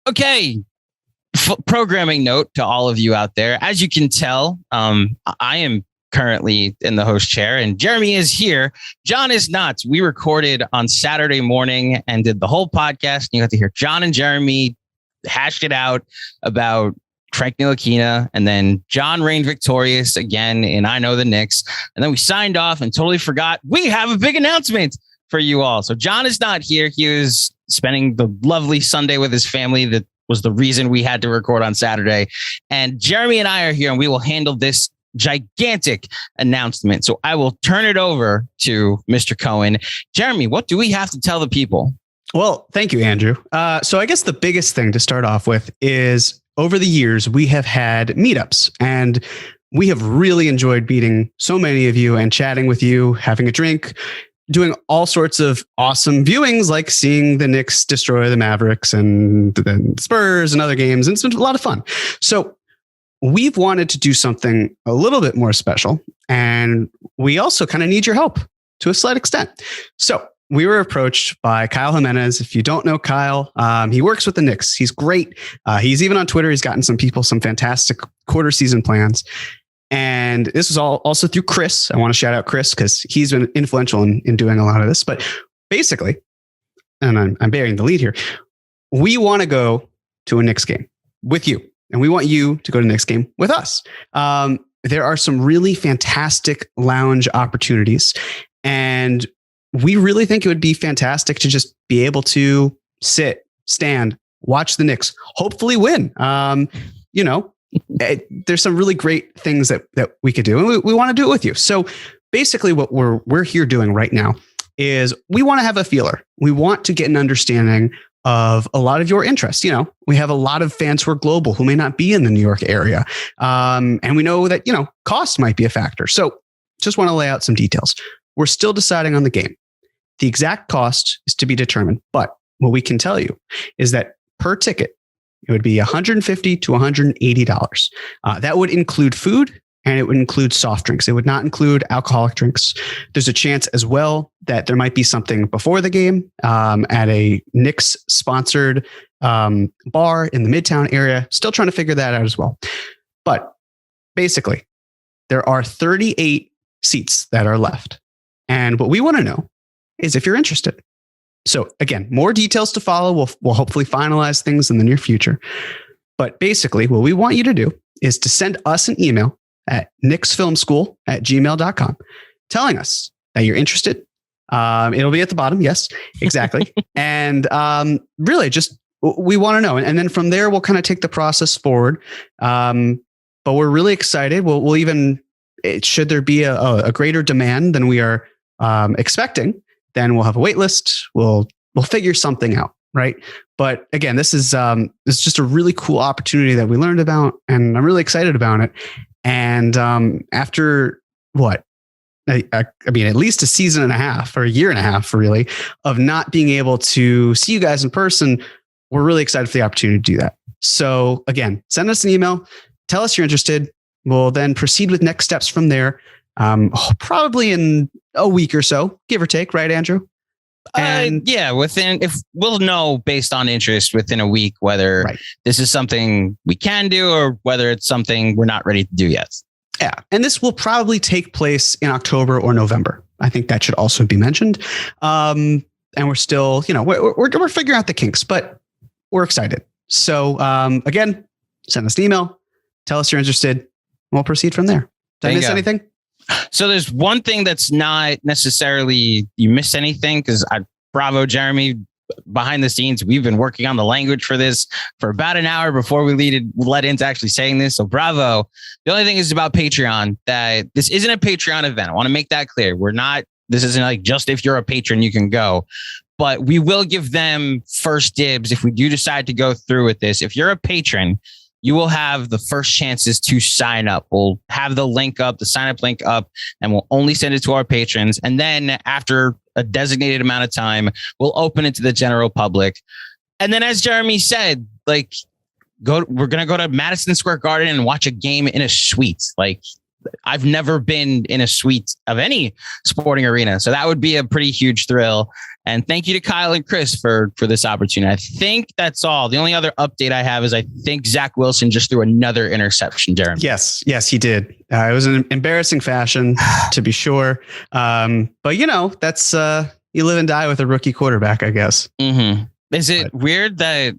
Okay. Programming note to all of you out there. As you can tell, I am currently in the host chair and Jeremy is here. John is not. We recorded on Saturday morning and did the whole podcast. You got to hear John and Jeremy hashed it out about Frank Ntilikina, and then John reigned victorious again in I Know the Knicks. And then we signed off and totally forgot we have a big announcement for you all. So John is not here. He was spending the lovely Sunday with his family. That was the reason we had to record on Saturday. And Jeremy and I are here and we will handle this gigantic announcement. So I will turn it over to Mr. Cohen. Jeremy, what do we have to tell the people? Well, thank you, Andrew. So I guess the biggest thing to start off with is over the years, we have had meetups and we have really enjoyed meeting so many of you and chatting with you, having a drink, doing all sorts of awesome viewings, like seeing the Knicks destroy the Mavericks and the Spurs and other games. And it's been a lot of fun. So we've wanted to do something a little bit more special. And we also kind of need your help to a slight extent. So we were approached by Kyle Jimenez. If you don't know Kyle, he works with the Knicks. He's great. He's even on Twitter. He's gotten some fantastic quarter season plans. And this was all also through Chris. I want to shout out Chris because he's been influential in doing a lot of this. But basically, and I'm bearing the lead here, we want to go to a Knicks game with you. And we want you to go to the Knicks game with us. There are some really fantastic lounge opportunities. And we really think it would be fantastic to just be able to sit, stand, watch the Knicks, hopefully win. There's some really great things that we could do, and we want to do it with you. So basically what we're here doing right now is we want to have a feeler. We want to get an understanding of a lot of your interests. We have a lot of fans who are global who may not be in the New York area. And we know that, cost might be a factor. So just want to lay out some details. We're still deciding on the game. The exact cost is to be determined. But what we can tell you is that per ticket, it would be $150 to $180. That would include food and it would include soft drinks. It would not include alcoholic drinks. There's a chance as well that there might be something before the game at a Knicks sponsored bar in the Midtown area. Still trying to figure that out as well. But basically, there are 38 seats that are left. And what we want to know is if you're interested. So again, more details to follow. We'll hopefully finalize things in the near future. But basically, what we want you to do is to send us an email at knicksfilmschool@gmail.com telling us that you're interested. It'll be at the bottom. Yes, exactly. And really just, we want to know. And then from there, we'll kind of take the process forward. But we're really excited. We'll even, should there be a greater demand than we are expecting, then we'll have a wait list. We'll figure something out, right? But again, this is just a really cool opportunity that we learned about, and I'm really excited about it. And after what? I mean, at least a season and a half or a year and a half, really, of not being able to see you guys in person, we're really excited for the opportunity to do that. So again, send us an email, tell us you're interested. We'll then proceed with next steps from there. Probably in a week or so, give or take, right, Andrew? And if we'll know based on interest within a week whether this is something we can do or whether it's something we're not ready to do yet. Yeah, and this will probably take place in October or November. I think that should also be mentioned. And we're still, we're figuring out the kinks, but we're excited. So again, send us an email, tell us you're interested, and we'll proceed from there. Did I miss anything? So there's one thing that's not necessarily you missed anything, because bravo, Jeremy. Behind the scenes, we've been working on the language for this for about an hour before we led into actually saying this. So bravo. The only thing is about Patreon, that this isn't a Patreon event. I want to make that clear. This isn't like just if you're a patron, you can go. But we will give them first dibs if we do decide to go through with this. If you're a patron, you will have the first chances to sign up. We'll have the link up, the sign up link up, and we'll only send it to our patrons. And then after a designated amount of time, we'll open it to the general public. And then, as Jeremy said, we're going to go to Madison Square Garden and watch a game in a suite. I've never been in a suite of any sporting arena. So that would be a pretty huge thrill. And thank you to Kyle and Chris for this opportunity. I think that's all. The only other update I have is I think Zach Wilson just threw another interception, Jeremy. Yes, he did. It was an embarrassing fashion, to be sure. But that's you live and die with a rookie quarterback, I guess. Mm-hmm. Is it weird that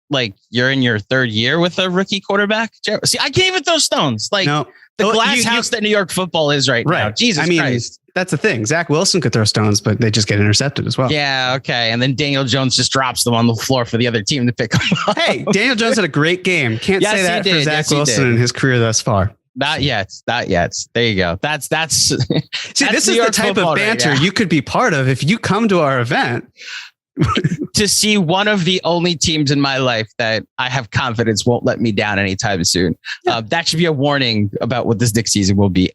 like you're in your third year with a rookie quarterback? See, I can't even throw stones. Like the glass house that New York football is right now. Jesus Christ. That's the thing. Zach Wilson could throw stones, but they just get intercepted as well. Yeah. Okay. And then Daniel Jones just drops them on the floor for the other team to pick them up. Hey, Daniel Jones had a great game. Can't say that for Zach Wilson in his career thus far. Not yet. There you go. That's See, this is the type of banter you could be part of if you come to our event. To see one of the only teams in my life that I have confidence won't let me down anytime soon. That should be a warning about what this Knicks season will be.